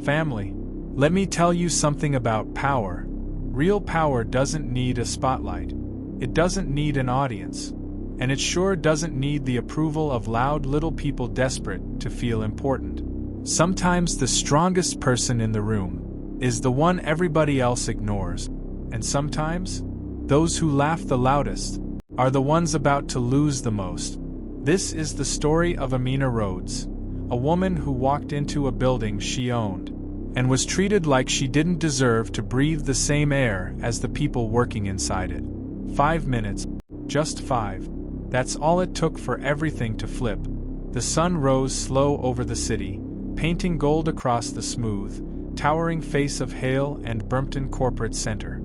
Family, let me tell you something about power. Real power doesn't need a spotlight. It doesn't need an audience. And it sure doesn't need the approval of loud little people desperate to feel important. Sometimes the strongest person in the room is the one everybody else ignores. And sometimes, those who laugh the loudest are the ones about to lose the most. This is the story of Amina Roads, a woman who walked into a building she owned and was treated like she didn't deserve to breathe the same air as the people working inside it. 5 minutes, just 5. That's all it took for everything to flip. The sun rose slow over the city, painting gold across the smooth, towering face of Hale and Bermpton Corporate Center.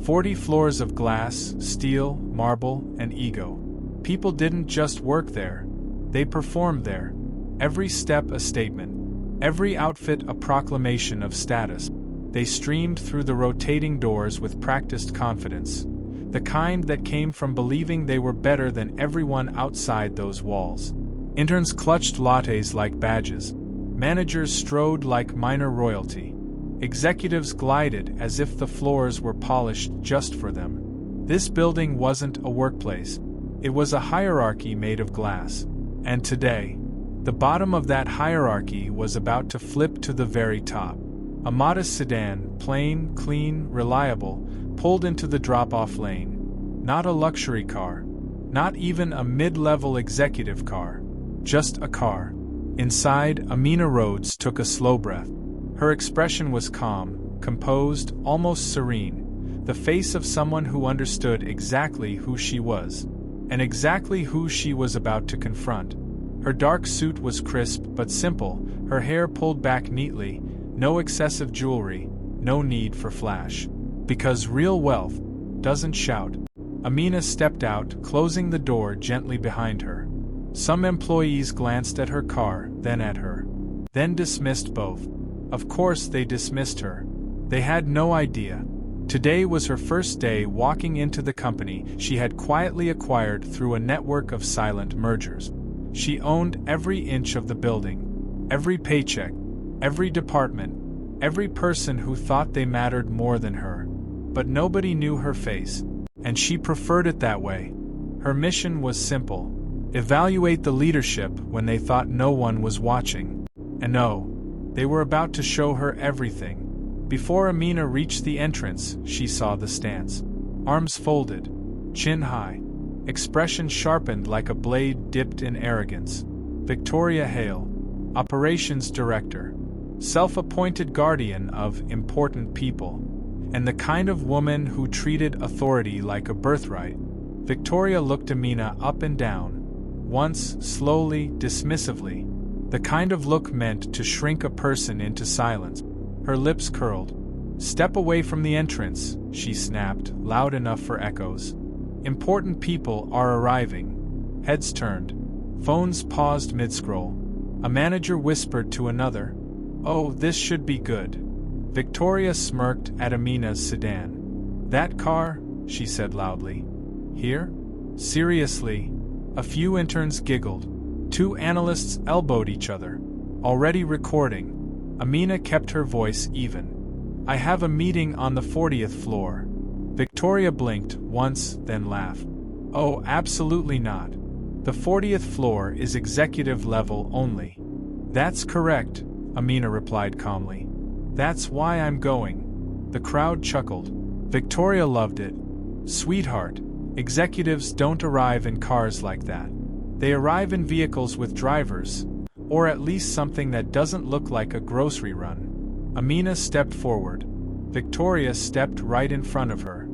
40 floors of glass, steel, marble, and ego. People didn't just work there, they performed there. Every step a statement, every outfit a proclamation of status. They streamed through the rotating doors with practiced confidence, the kind that came from believing they were better than everyone outside those walls. Interns clutched lattes like badges. Managers strode like minor royalty. Executives glided as if the floors were polished just for them. This building wasn't a workplace. It was a hierarchy made of glass. And today, the bottom of that hierarchy was about to flip to the very top. A modest sedan, plain, clean, reliable, pulled into the drop-off lane. Not a luxury car. Not even a mid-level executive car. Just a car. Inside, Amina Roads took a slow breath. Her expression was calm, composed, almost serene, the face of someone who understood exactly who she was, and exactly who she was about to confront. Her dark suit was crisp but simple, her hair pulled back neatly, no excessive jewelry, no need for flash. Because real wealth doesn't shout. Amina stepped out, closing the door gently behind her. Some employees glanced at her car, then at her. Then dismissed both. Of course they dismissed her. They had no idea. Today was her first day walking into the company she had quietly acquired through a network of silent mergers. She owned every inch of the building, every paycheck, every department, every person who thought they mattered more than her. But nobody knew her face, and she preferred it that way. Her mission was simple: evaluate the leadership when they thought no one was watching. And no, they were about to show her everything. Before Amina reached the entrance, she saw the stance. Arms folded, chin high, expression sharpened like a blade dipped in arrogance. Victoria Hale, Operations Director, self-appointed guardian of important people, and the kind of woman who treated authority like a birthright. Victoria looked Amina up and down, once slowly, dismissively, the kind of look meant to shrink a person into silence. Her lips curled. "Step away from the entrance," she snapped, loud enough for echoes. "Important people are arriving." Heads turned. Phones paused mid-scroll. A manager whispered to another, "Oh, this should be good." Victoria smirked at Amina's sedan. "That car?" she said loudly. "Here? Seriously?" A few interns giggled. 2 analysts elbowed each other. "Already recording." Amina kept her voice even. "I have a meeting on the 40th floor." Victoria blinked once, then laughed. "Oh, absolutely not. The 40th floor is executive level only." "That's correct," Amina replied calmly. "That's why I'm going." The crowd chuckled. Victoria loved it. "Sweetheart, executives don't arrive in cars like that. They arrive in vehicles with drivers, or at least something that doesn't look like a grocery run." Amina stepped forward. Victoria stepped right in front of her.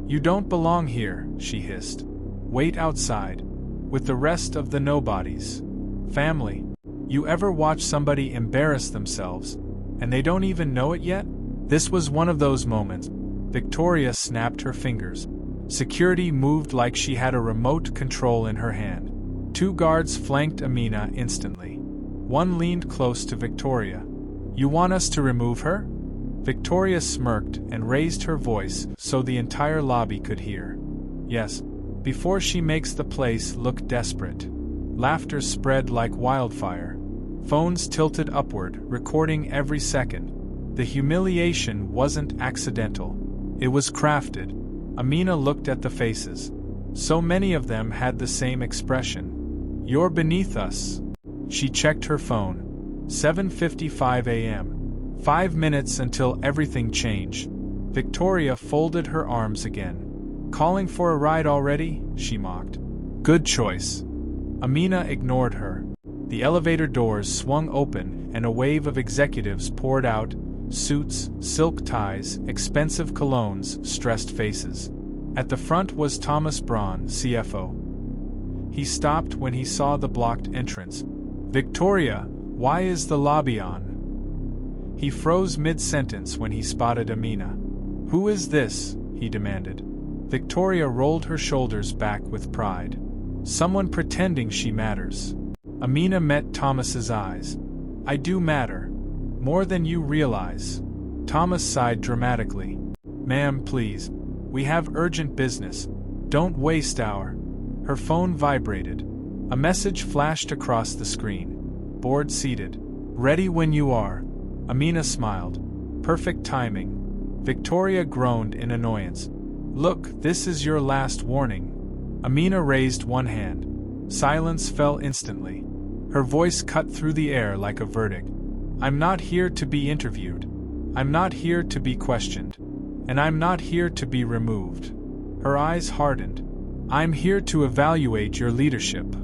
"You don't belong here," she hissed. "Wait outside. With the rest of the nobodies." Family. You ever watch somebody embarrass themselves, and they don't even know it yet? This was one of those moments. Victoria snapped her fingers. Security moved like she had a remote control in her hand. 2 guards flanked Amina instantly. One leaned close to Victoria. "You want us to remove her?" Victoria smirked and raised her voice so the entire lobby could hear. "Yes, before she makes the place look desperate." Laughter spread like wildfire. Phones tilted upward, recording every second. The humiliation wasn't accidental. It was crafted. Amina looked at the faces. So many of them had the same expression. "You're beneath us." She checked her phone. 7:55 a.m. 5 minutes until everything changed. Victoria folded her arms again. "Calling for a ride already?" she mocked. "Good choice." Amina ignored her. The elevator doors swung open and a wave of executives poured out, suits, silk ties, expensive colognes, stressed faces. At the front was Thomas Braun, CFO. He stopped when he saw the blocked entrance. "Victoria, why is the lobby on?" He froze mid-sentence when he spotted Amina. "Who is this?" he demanded. Victoria rolled her shoulders back with pride. "Someone pretending she matters." Amina met Thomas's eyes. "I do matter. More than you realize." Thomas sighed dramatically. "Ma'am, please. We have urgent business. Don't waste our—" Her phone vibrated. A message flashed across the screen. "Board seated. Ready when you are." Amina smiled. "Perfect timing." Victoria groaned in annoyance. "Look, this is your last warning." Amina raised one hand. Silence fell instantly. Her voice cut through the air like a verdict. "I'm not here to be interviewed. I'm not here to be questioned. And I'm not here to be removed." Her eyes hardened. "I'm here to evaluate your leadership."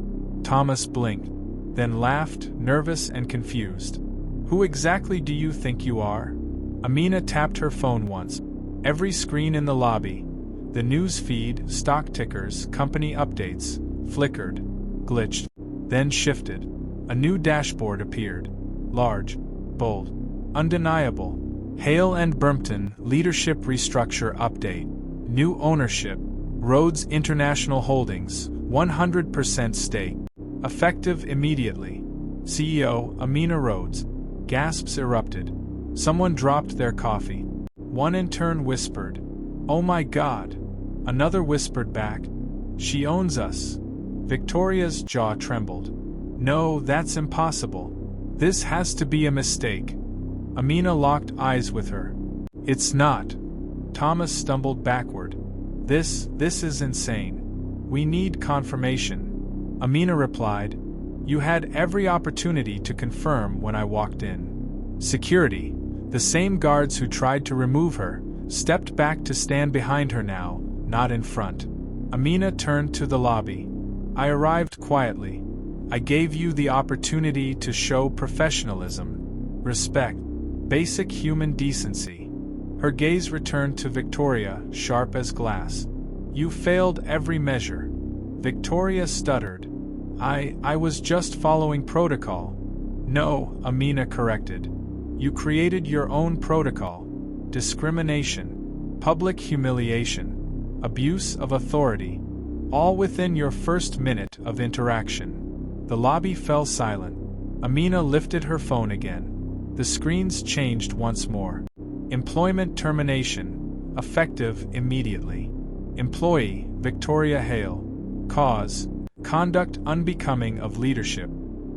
Thomas blinked, then laughed, nervous and confused. "Who exactly do you think you are?" Amina tapped her phone once. Every screen in the lobby, the news feed, stock tickers, company updates, flickered, glitched, then shifted. A new dashboard appeared. Large, bold, undeniable. Hale and Bermpton, leadership restructure update. New ownership. Roads International Holdings, 100% stake. Effective immediately. CEO, Amina Roads. Gasps erupted. Someone dropped their coffee. One intern whispered, "Oh my God." Another whispered back, "She owns us." Victoria's jaw trembled. "No, that's impossible. This has to be a mistake." Amina locked eyes with her. "It's not." Thomas stumbled backward. This is insane. We need confirmation." Amina replied, "You had every opportunity to confirm when I walked in." Security, the same guards who tried to remove her, stepped back to stand behind her now, not in front. Amina turned to the lobby. "I arrived quietly. I gave you the opportunity to show professionalism, respect, basic human decency." Her gaze returned to Victoria, sharp as glass. "You failed every measure." Victoria stuttered. I was just following protocol." "No," Amina corrected. "You created your own protocol. Discrimination, public humiliation, abuse of authority, all within your first minute of interaction." The lobby fell silent. Amina lifted her phone again. The screens changed once more. Employment termination, effective immediately. Employee, Victoria Hale. Cause, conduct unbecoming of leadership.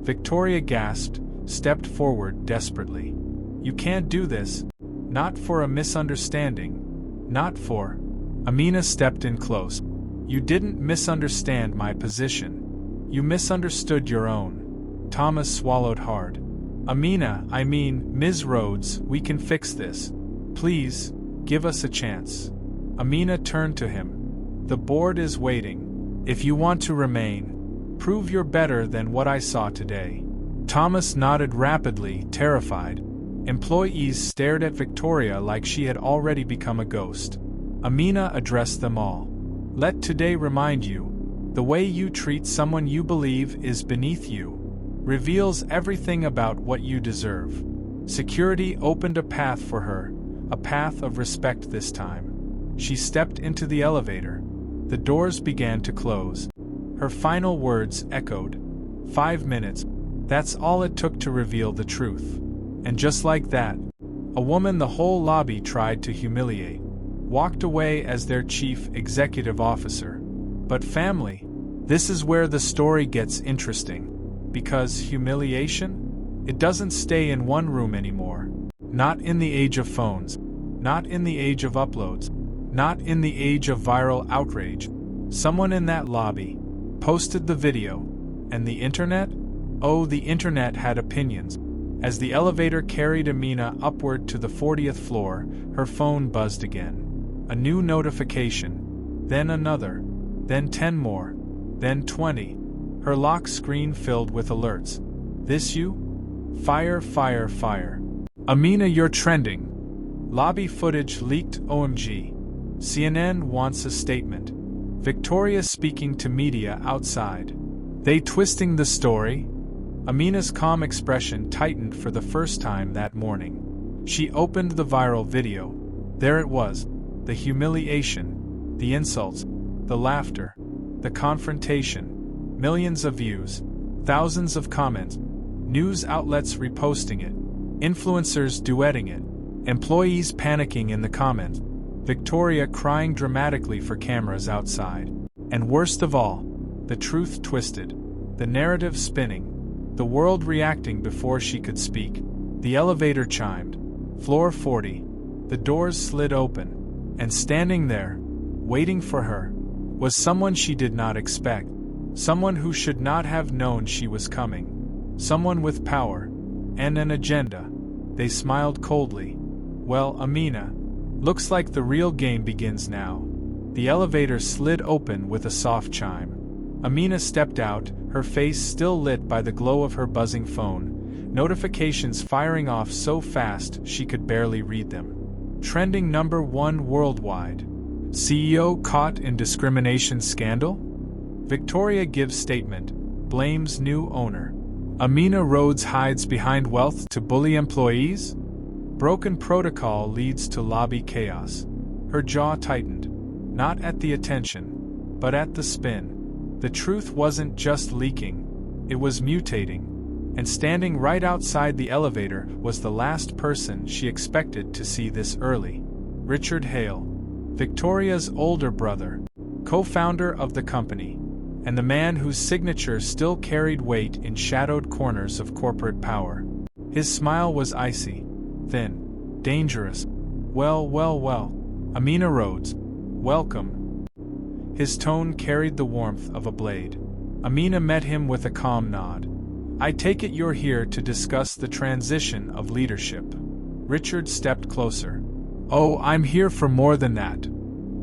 Victoria gasped, stepped forward desperately. "You can't do this. Not for a misunderstanding. Not for—" Amina stepped in close. "You didn't misunderstand my position. You misunderstood your own." Thomas swallowed hard. "Amina, I mean, Ms. Rhodes, we can fix this. Please, give us a chance." Amina turned to him. "The board is waiting. If you want to remain, prove you're better than what I saw today." Thomas nodded rapidly, terrified. Employees stared at Victoria like she had already become a ghost. Amina addressed them all. "Let today remind you, the way you treat someone you believe is beneath you reveals everything about what you deserve." Security opened a path for her, a path of respect this time. She stepped into the elevator. The doors began to close. Her final words echoed. 5 minutes. That's all it took to reveal the truth. And just like that, a woman the whole lobby tried to humiliate walked away as their chief executive officer. But family, this is where the story gets interesting. Because humiliation? It doesn't stay in one room anymore. Not in the age of phones. Not in the age of uploads. Not in the age of viral outrage. Someone in that lobby posted the video. And the internet? Oh, the internet had opinions. As the elevator carried Amina upward to the 40th floor, her phone buzzed again. A new notification. Then another. Then 10 more. Then 20. Her lock screen filled with alerts. This you? Fire, fire, fire. Amina, you're trending. Lobby footage leaked. OMG. CNN wants a statement. Victoria speaking to media outside. They twisting the story? Amina's calm expression tightened for the first time that morning. She opened the viral video. There it was. The humiliation. The insults. The laughter. The confrontation. Millions of views. Thousands of comments. News outlets reposting it. Influencers duetting it. Employees panicking in the comments. Victoria crying dramatically for cameras outside. And worst of all, the truth twisted. The narrative spinning. The world reacting before she could speak. The elevator chimed. Floor 40. The doors slid open. And standing there, waiting for her, was someone she did not expect. Someone who should not have known she was coming. Someone with power. And an agenda. They smiled coldly. Well, Amina, looks like the real game begins now. The elevator slid open with a soft chime. Amina stepped out, her face still lit by the glow of her buzzing phone, notifications firing off so fast she could barely read them. Trending #1 worldwide. CEO caught in discrimination scandal? Victoria gives statement, blames new owner. Amina Roads hides behind wealth to bully employees? Broken protocol leads to lobby chaos. Her jaw tightened. Not at the attention, but at the spin. The truth wasn't just leaking, it was mutating. And standing right outside the elevator was the last person she expected to see this early. Richard Hale, Victoria's older brother, co-founder of the company, and the man whose signature still carried weight in shadowed corners of corporate power. His smile was icy. Thin. Dangerous. Well. Amina Roads. Welcome. His tone carried the warmth of a blade. Amina met him with a calm nod. I take it you're here to discuss the transition of leadership. Richard stepped closer. Oh, I'm here for more than that.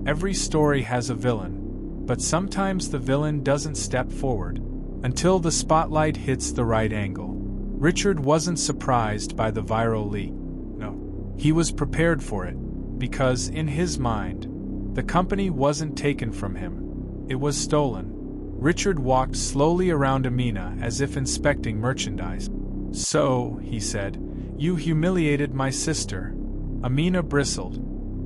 Every story has a villain. But sometimes the villain doesn't step forward until the spotlight hits the right angle. Richard wasn't surprised by the viral leak. No, he was prepared for it, because in his mind, the company wasn't taken from him. It was stolen. Richard walked slowly around Amina as if inspecting merchandise. So, he said, you humiliated my sister. Amina bristled.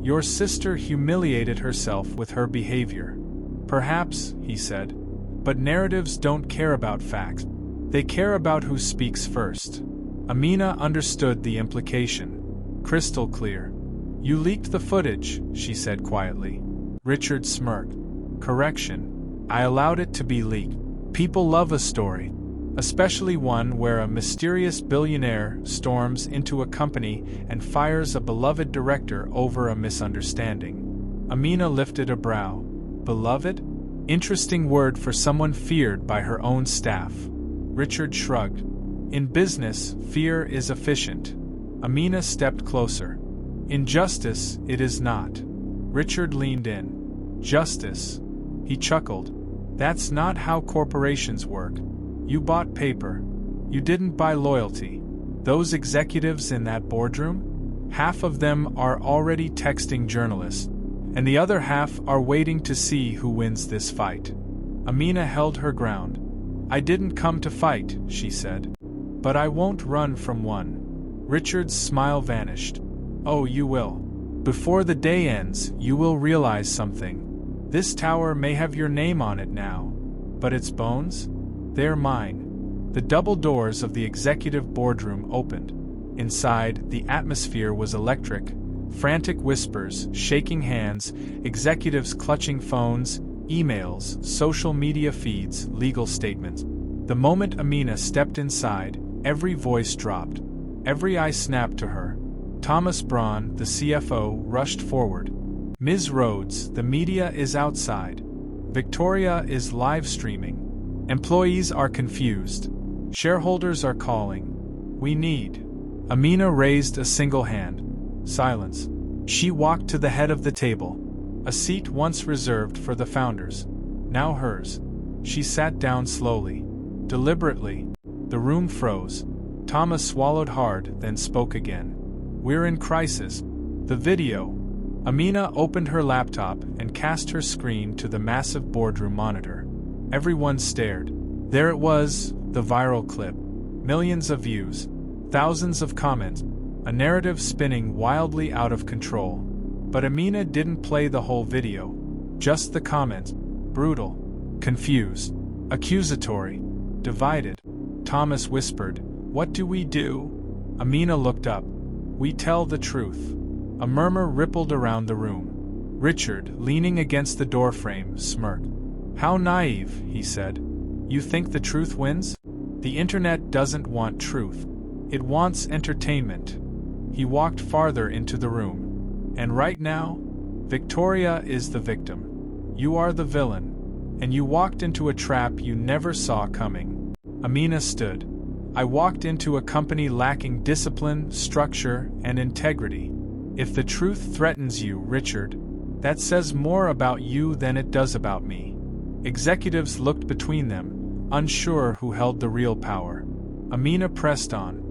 Your sister humiliated herself with her behavior. Perhaps, he said. But narratives don't care about facts. They care about who speaks first. Amina understood the implication. Crystal clear. You leaked the footage, she said quietly. Richard smirked. Correction. I allowed it to be leaked. People love a story, especially one where a mysterious billionaire storms into a company and fires a beloved director over a misunderstanding. Amina lifted a brow. Beloved? Interesting word for someone feared by her own staff. Richard shrugged. In business, fear is efficient. Amina stepped closer. In justice, it is not. Richard leaned in. Justice. He chuckled. That's not how corporations work. You bought paper. You didn't buy loyalty. Those executives in that boardroom? Half of them are already texting journalists, and the other half are waiting to see who wins this fight. Amina held her ground. I didn't come to fight, she said. But I won't run from one. Richard's smile vanished. Oh, you will. Before the day ends, you will realize something. This tower may have your name on it now. But its bones? They're mine. The double doors of the executive boardroom opened. Inside, the atmosphere was electric. Frantic whispers, shaking hands, executives clutching phones, emails, social media feeds, legal statements. The moment Amina stepped inside, Every voice dropped. Every eye snapped to her. Thomas Braun, the CFO, rushed forward. Ms. Rhodes, the media is outside. Victoria is live streaming. Employees are confused. Shareholders are calling. We need. Amina raised a single hand. Silence. She walked to the head of the table. A seat once reserved for the founders. Now hers. She sat down slowly. Deliberately. The room froze. Thomas swallowed hard, then spoke again. We're in crisis. The video. Amina opened her laptop and cast her screen to the massive boardroom monitor. Everyone stared. There it was, the viral clip. Millions of views. Thousands of comments. A narrative spinning wildly out of control. But Amina didn't play the whole video. Just the comments. Brutal. Confused. Accusatory. Divided. Thomas whispered, "What do we do?" Amina looked up. "We tell the truth." A murmur rippled around the room. Richard, leaning against the doorframe, smirked. "How naive," he said. "You think the truth wins? The internet doesn't want truth. It wants entertainment." He walked farther into the room. "And right now, Victoria is the victim. You are the villain. And you walked into a trap you never saw coming." Amina stood. "I walked into a company lacking discipline, structure, and integrity. If the truth threatens you, Richard, that says more about you than it does about me." Executives looked between them, unsure who held the real power. Amina pressed on.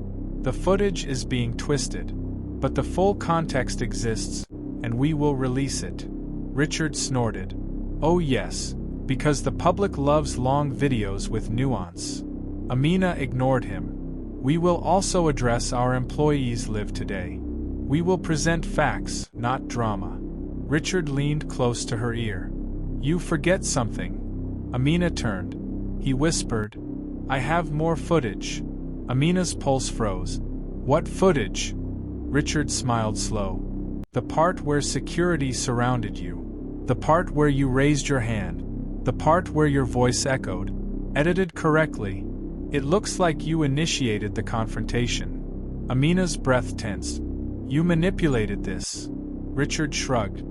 "The footage is being twisted, but the full context exists, and we will release it." Richard snorted. "Oh yes, because the public loves long videos with nuance." Amina ignored him. "We will also address our employees live today. We will present facts, not drama." Richard leaned close to her ear. "You forget something." Amina turned. He whispered, "I have more footage." Amina's pulse froze. "What footage?" Richard smiled slow. "The part where security surrounded you. The part where you raised your hand. The part where your voice echoed. Edited correctly. It looks like you initiated the confrontation." Amina's breath tensed. "You manipulated this." Richard shrugged.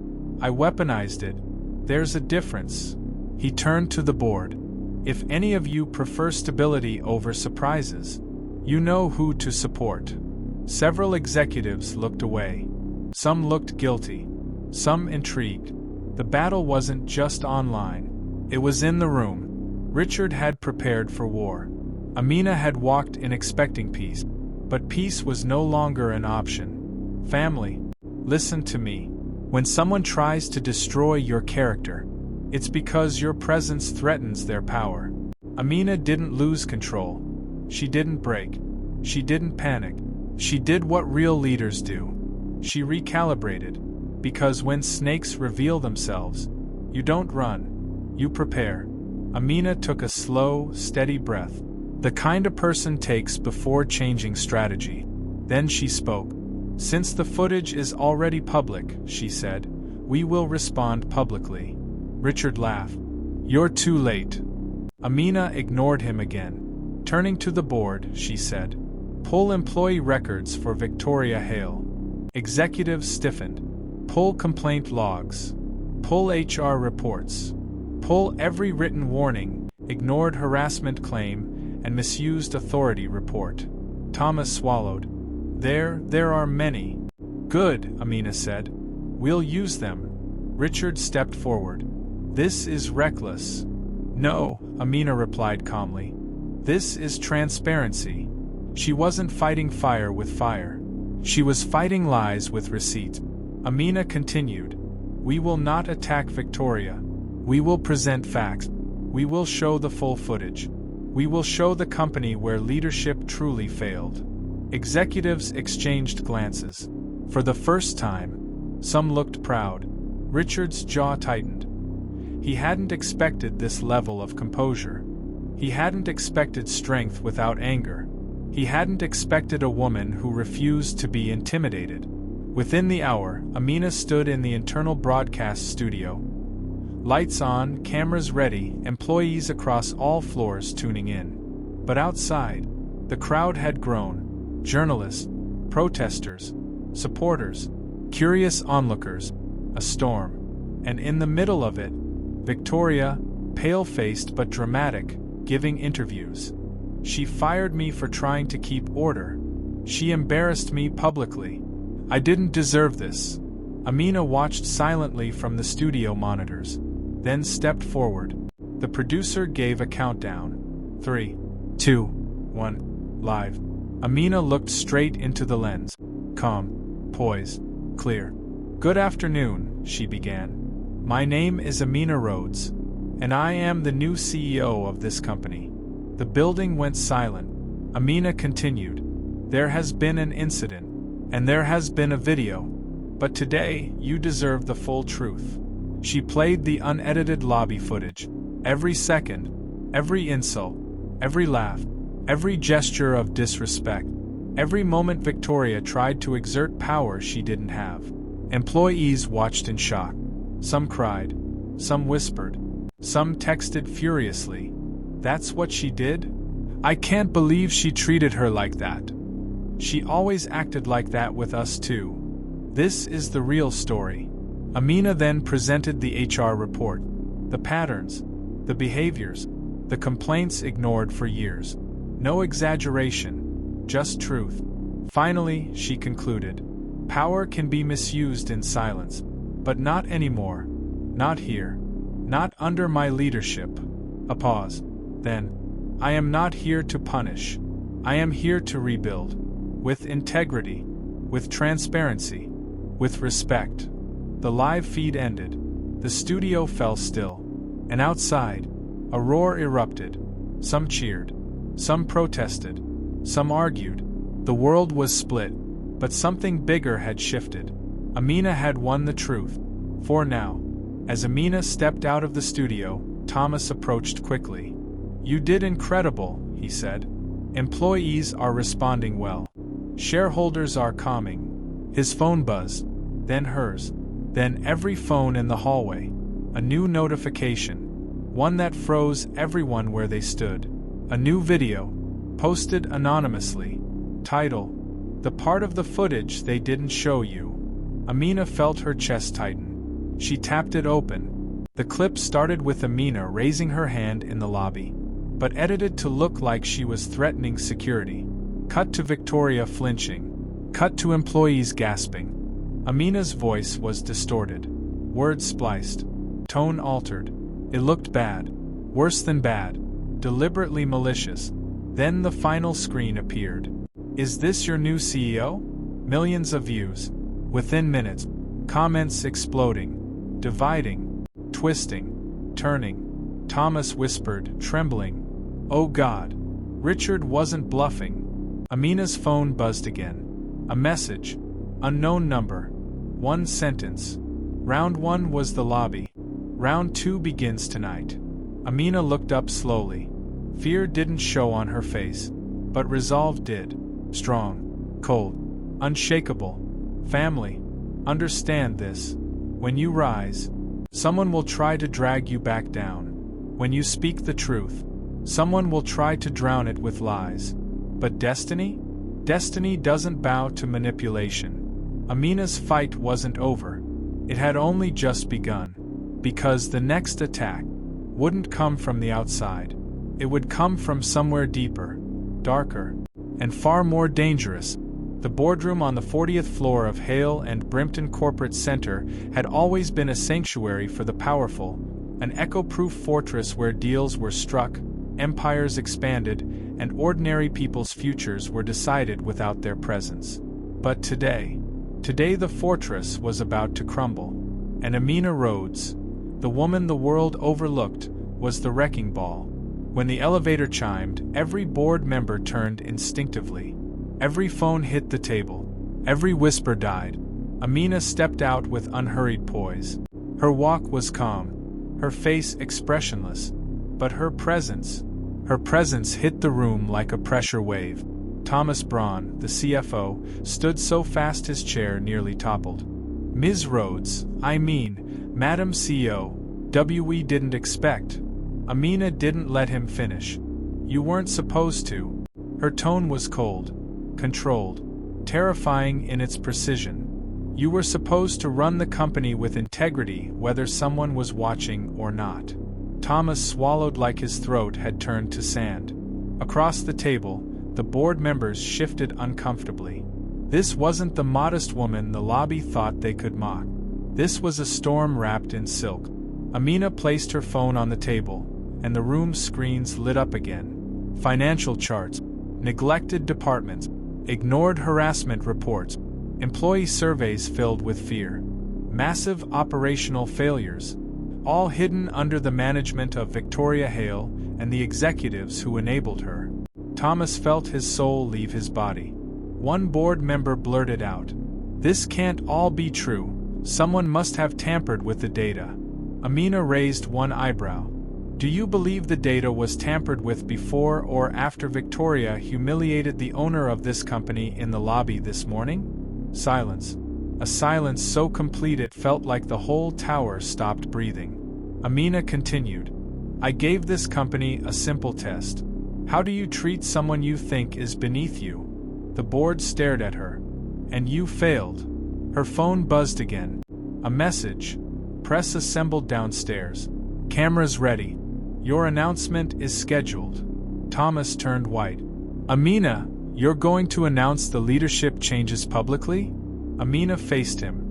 "I weaponized it. There's a difference." He turned to the board. "If any of you prefer stability over surprises, you know who to support." Several executives looked away. Some looked guilty. Some intrigued. The battle wasn't just online. It was in the room. Richard had prepared for war. Amina had walked in expecting peace. But peace was no longer an option. "Family, listen to me. When someone tries to destroy your character, it's because your presence threatens their power." Amina didn't lose control. She didn't break. She didn't panic. She did what real leaders do. She recalibrated. Because when snakes reveal themselves, you don't run. You prepare. Amina took a slow, steady breath. The kind a person takes before changing strategy. Then she spoke. "Since the footage is already public," she said, "we will respond publicly." Richard laughed. "You're too late." Amina ignored him again. Turning to the board, she said, "Pull employee records for Victoria Hale." Executives stiffened. "Pull complaint logs. Pull HR reports. Pull every written warning, ignored harassment claim, and misused authority report." Thomas swallowed. There are many." "Good," Amina said. "We'll use them." Richard stepped forward. "This is reckless." "No," Amina replied calmly. "This is transparency." She wasn't fighting fire with fire. She was fighting lies with receipt. Amina continued. "We will not attack Victoria. We will present facts. We will show the full footage. We will show the company where leadership truly failed." Executives exchanged glances. For the first time, some looked proud. Richard's jaw tightened. He hadn't expected this level of composure. He hadn't expected strength without anger. He hadn't expected a woman who refused to be intimidated. Within the hour, Amina stood in the internal broadcast studio. Lights on, cameras ready, employees across all floors tuning in. But outside, The crowd had grown. Journalists, protesters, supporters, curious onlookers, a storm. And in the middle of it, Victoria, pale-faced but dramatic, giving interviews. She fired me for trying to keep order. She embarrassed me publicly. I didn't deserve this. Amina watched silently from the studio monitors, then stepped forward. The producer gave a countdown. 3, 2, 1, live. Amina looked straight into the lens. Calm, poised, clear. Good afternoon, she began. My name is Amina Roads, and I am the new CEO of this company. The building went silent. Amina continued. There has been an incident, and there has been a video, but today you deserve the full truth. She played the unedited lobby footage. Every second, every insult, every laugh, every gesture of disrespect, every moment Victoria tried to exert power she didn't have. Employees watched in shock. Some cried, some whispered, some texted furiously. That's what she did? I can't believe she treated her like that. She always acted like that with us too. This is the real story. Amina then presented the HR report. The patterns, the behaviors, the complaints ignored for years. No exaggeration, just truth. Finally, she concluded. Power can be misused in silence, but not anymore. Not here. Not under my leadership. A pause. Then, I am not here to punish. I am here to rebuild. With integrity, with transparency, with respect. The live feed ended. The studio fell still. And outside, a roar erupted. Some cheered. Some protested. Some argued. The world was split, but something bigger had shifted. Amina had won the truth. For now. As Amina stepped out of the studio, Thomas approached quickly. You did incredible, he said. Employees are responding well. Shareholders are calming. His phone buzzed, then hers, then every phone in the hallway. A new notification, one that froze everyone where they stood. A new video, posted anonymously. Title: The part of the footage they didn't show you. Amina felt her chest tighten. She tapped it open. The clip started with Amina raising her hand in the lobby, but edited to look like she was threatening security. Cut to Victoria flinching. Cut to employees gasping. Amina's voice was distorted. Words spliced. Tone altered. It looked bad. Worse than bad. Deliberately malicious. Then the final screen appeared. Is this your new CEO? Millions of views. Within minutes. Comments exploding. Dividing. Twisting. Turning. Thomas whispered, trembling. Oh God. Richard wasn't bluffing. Amina's phone buzzed again. A message. Unknown number. One sentence. Round 1 was the lobby. Round 2 begins tonight. Amina looked up slowly. Fear didn't show on her face, but resolve did. Strong, cold, unshakable. Family, understand this. When you rise, someone will try to drag you back down. When you speak the truth, someone will try to drown it with lies. But destiny? Destiny doesn't bow to manipulation. Amina's fight wasn't over. It had only just begun. Because the next attack wouldn't come from the outside. It would come from somewhere deeper, darker, and far more dangerous. The boardroom on the 40th floor of Hale and Brimpton Corporate Center had always been a sanctuary for the powerful, an echo-proof fortress where deals were struck, empires expanded, and ordinary people's futures were decided without their presence. But today the fortress was about to crumble. And Amina Roads, the woman the world overlooked, was the wrecking ball. When the elevator chimed, every board member turned instinctively. Every phone hit the table. Every whisper died. Amina stepped out with unhurried poise. Her walk was calm, her face expressionless, but her presence hit the room like a pressure wave. Thomas Braun, the CFO, stood so fast his chair nearly toppled. Ms. Roads, I mean, Madam CEO, we didn't expect. Amina didn't let him finish. You weren't supposed to. Her tone was cold, controlled, terrifying in its precision. You were supposed to run the company with integrity whether someone was watching or not. Thomas swallowed like his throat had turned to sand. Across the table, the board members shifted uncomfortably. This wasn't the modest woman the lobby thought they could mock. This was a storm wrapped in silk. Amina placed her phone on the table, and the room's screens lit up again. Financial charts, neglected departments, ignored harassment reports, employee surveys filled with fear, massive operational failures, all hidden under the management of Victoria Hale and the executives who enabled her. Thomas felt his soul leave his body. One board member blurted out, "This can't all be true. Someone must have tampered with the data." Amina raised one eyebrow. "Do you believe the data was tampered with before or after Victoria humiliated the owner of this company in the lobby this morning?" Silence. A silence so complete it felt like the whole tower stopped breathing. Amina continued, "I gave this company a simple test. How do you treat someone you think is beneath you?" The board stared at her. "And you failed." Her phone buzzed again. A message. "Press assembled downstairs. Cameras ready. Your announcement is scheduled." Thomas turned white. "Amina, you're going to announce the leadership changes publicly?" Amina faced him.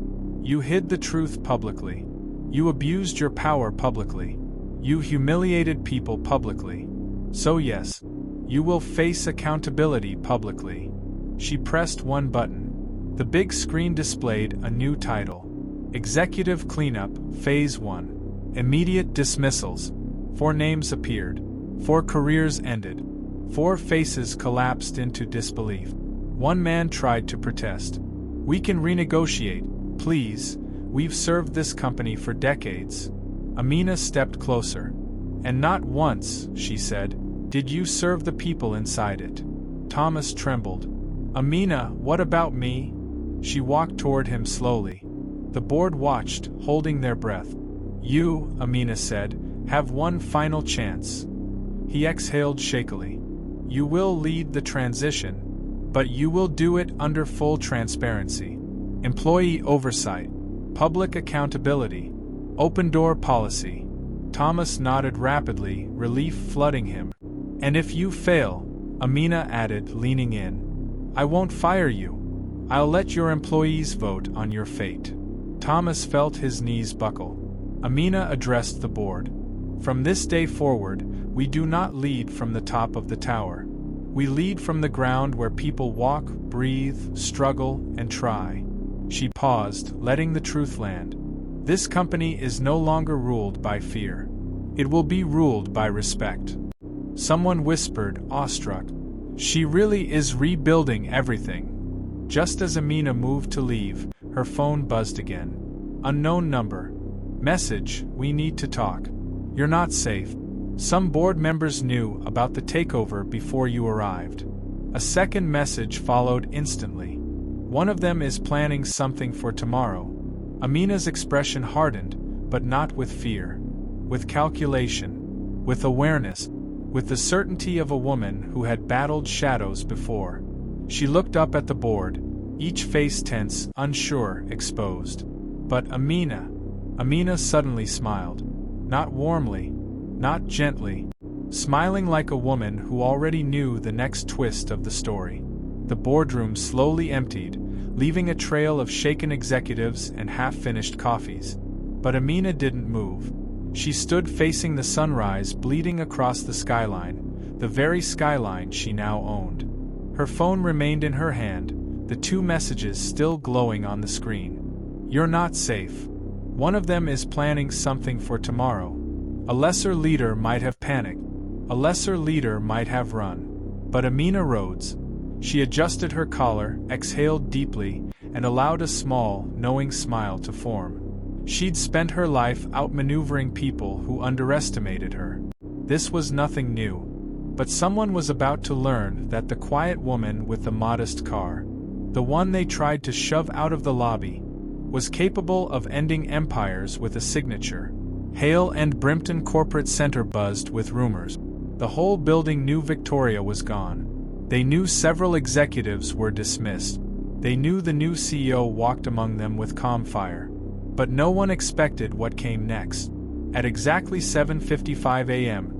"You hid the truth publicly. You abused your power publicly. You humiliated people publicly. So yes, you will face accountability publicly." She pressed one button. The big screen displayed a new title. Executive Cleanup, Phase 1. Immediate dismissals. 4 names appeared. 4 careers ended. 4 faces collapsed into disbelief. One man tried to protest. "We can renegotiate, please. We've served this company for decades." Amina stepped closer. "And not once," she said, "did you serve the people inside it." Thomas trembled. "Amina, what about me?" She walked toward him slowly. The board watched, holding their breath. "You," Amina said, "have one final chance." He exhaled shakily. "You will lead the transition, but you will do it under full transparency. Employee oversight, public accountability, open-door policy." Thomas nodded rapidly, relief flooding him. "And if you fail," Amina added, leaning in, "I won't fire you. I'll let your employees vote on your fate." Thomas felt his knees buckle. Amina addressed the board. "From this day forward, we do not lead from the top of the tower. We lead from the ground where people walk, breathe, struggle, and try." She paused, letting the truth land. "This company is no longer ruled by fear. It will be ruled by respect." Someone whispered, awestruck, "She really is rebuilding everything." Just as Amina moved to leave, her phone buzzed again. Unknown number. "Message, we need to talk. You're not safe. Some board members knew about the takeover before you arrived." A second message followed instantly. "One of them is planning something for tomorrow." Amina's expression hardened, but not with fear. With calculation. With awareness. With the certainty of a woman who had battled shadows before. She looked up at the board, each face tense, unsure, exposed. "But Amina." Amina suddenly smiled. Not warmly, not gently. Smiling like a woman who already knew the next twist of the story. The boardroom slowly emptied, leaving a trail of shaken executives and half-finished coffees. But Amina didn't move. She stood facing the sunrise bleeding across the skyline, the very skyline she now owned. Her phone remained in her hand, the 2 messages still glowing on the screen. "You're not safe. One of them is planning something for tomorrow." A lesser leader might have panicked. A lesser leader might have run. But Amina Roads. She adjusted her collar, exhaled deeply, and allowed a small, knowing smile to form. She'd spent her life outmaneuvering people who underestimated her. This was nothing new. But someone was about to learn that the quiet woman with the modest car, the one they tried to shove out of the lobby, was capable of ending empires with a signature. Hale and Brimpton Corporate Center buzzed with rumors. The whole building knew Victoria was gone. They knew several executives were dismissed. They knew the new CEO walked among them with calm fire. But no one expected what came next. At exactly 7:55 a.m.,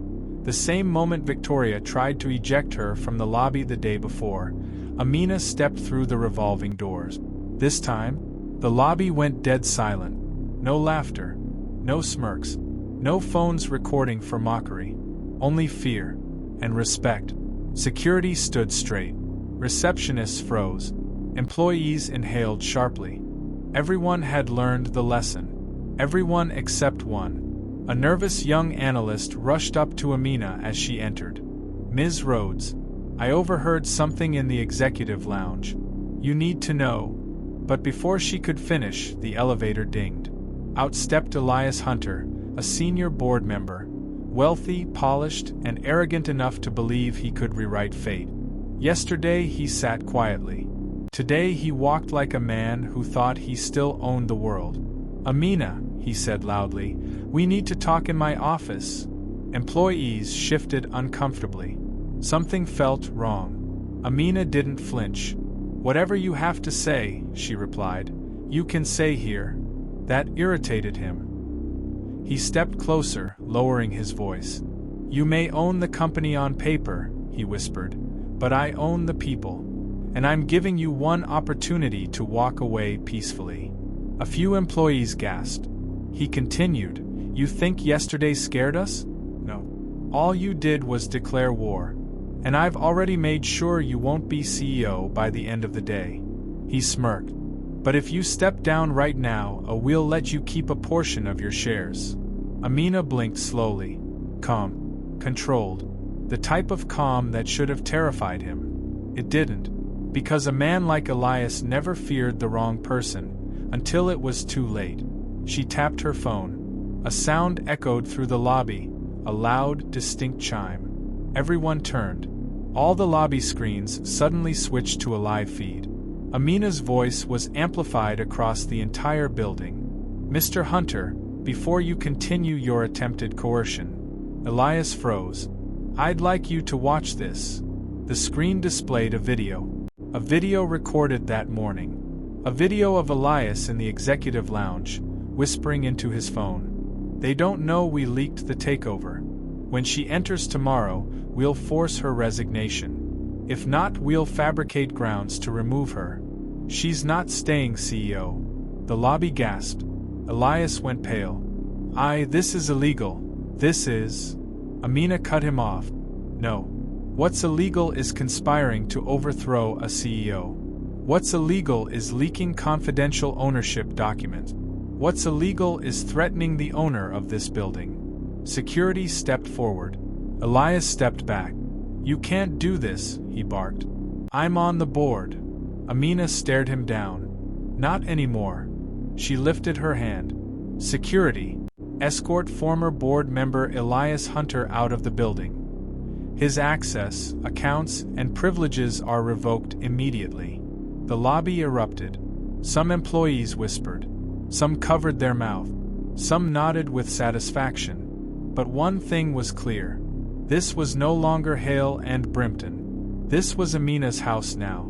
the same moment Victoria tried to eject her from the lobby the day before, Amina stepped through the revolving doors. This time, the lobby went dead silent. No laughter, no smirks, no phones recording for mockery. Only fear and respect. Security stood straight. Receptionists froze. Employees inhaled sharply. Everyone had learned the lesson. Everyone except one. A nervous young analyst rushed up to Amina as she entered. "Ms. Roads, I overheard something in the executive lounge. You need to know." But before she could finish, the elevator dinged. Out stepped Elias Hunter, a senior board member, wealthy, polished, and arrogant enough to believe he could rewrite fate. Yesterday he sat quietly. Today he walked like a man who thought he still owned the world. "Amina," he said loudly, "we need to talk in my office." Employees shifted uncomfortably. Something felt wrong. Amina didn't flinch. "Whatever you have to say," she replied, "you can say here." That irritated him. He stepped closer, lowering his voice. "You may own the company on paper," he whispered, "but I own the people. And I'm giving you one opportunity to walk away peacefully." A few employees gasped. He continued, "You think yesterday scared us? No. All you did was declare war. And I've already made sure you won't be CEO by the end of the day." He smirked. "But if you step down right now, we'll let you keep a portion of your shares." Amina blinked slowly. Calm. Controlled. The type of calm that should have terrified him. It didn't. Because a man like Elias never feared the wrong person, until it was too late. She tapped her phone. A sound echoed through the lobby, a loud, distinct chime. Everyone turned. All the lobby screens suddenly switched to a live feed. Amina's voice was amplified across the entire building. "Mr. Hunter, before you continue your attempted coercion." Elias froze. "I'd like you to watch this." The screen displayed a video. A video recorded that morning. A video of Elias in the executive lounge, whispering into his phone. "They don't know we leaked the takeover. When she enters tomorrow, we'll force her resignation. If not, we'll fabricate grounds to remove her. She's not staying CEO." The lobby gasped. Elias went pale. This is illegal. This is..." Amina cut him off. "No. What's illegal is conspiring to overthrow a CEO. What's illegal is leaking confidential ownership documents. What's illegal is threatening the owner of this building." Security stepped forward. Elias stepped back. "You can't do this," he barked. "I'm on the board." Amina stared him down. "Not anymore." She lifted her hand. "Security, escort former board member Elias Hunter out of the building. His access, accounts, and privileges are revoked immediately." The lobby erupted. Some employees whispered. Some covered their mouth. Some nodded with satisfaction. But one thing was clear. This was no longer Hale and Brimpton. This was Amina's house now.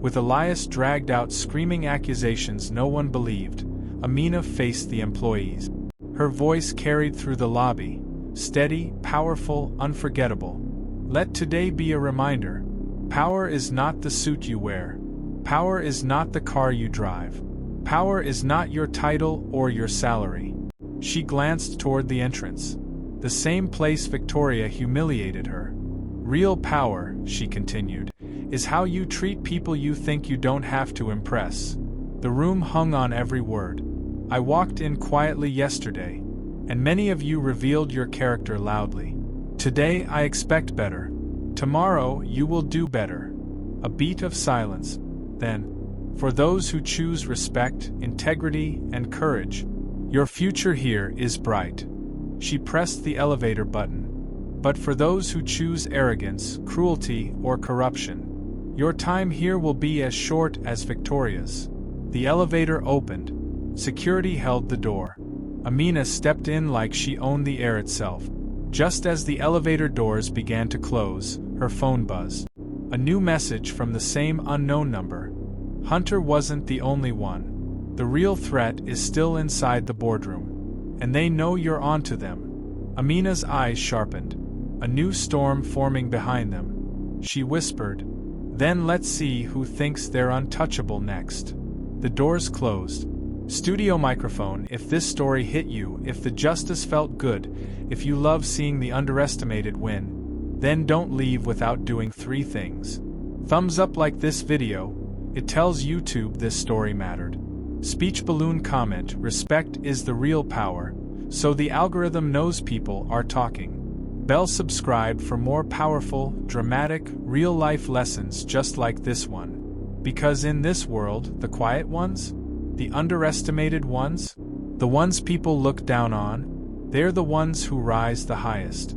With Elias dragged out screaming accusations no one believed, Amina faced the employees. Her voice carried through the lobby, steady, powerful, unforgettable. "Let today be a reminder. Power is not the suit you wear. Power is not the car you drive. Power is not your title or your salary." She glanced toward the entrance. The same place Victoria humiliated her. "Real power," she continued, "is how you treat people you think you don't have to impress." The room hung on every word. "I walked in quietly yesterday, and many of you revealed your character loudly. Today I expect better. Tomorrow you will do better." A beat of silence. Then, "For those who choose respect, integrity, and courage, your future here is bright." She pressed the elevator button. "But for those who choose arrogance, cruelty, or corruption, your time here will be as short as Victoria's." The elevator opened. Security held the door. Amina stepped in like she owned the air itself. Just as the elevator doors began to close, her phone buzzed. A new message from the same unknown number. Hunter wasn't the only one. The real threat is still inside the boardroom. And they know you're onto them. Amina's eyes sharpened. A new storm forming behind them. She whispered, "Then let's see who thinks they're untouchable next." The doors closed. Studio microphone. If this story hit you, if the justice felt good, if you love seeing the underestimated win, then don't leave without doing 3 things. Thumbs up like this video. It tells YouTube this story mattered. Speech balloon comment. Respect is the real power, so the algorithm knows people are talking. Bell subscribe for more powerful, dramatic, real-life lessons just like this one. Because in this world, the quiet ones, the underestimated ones, the ones people look down on, they're the ones who rise the highest.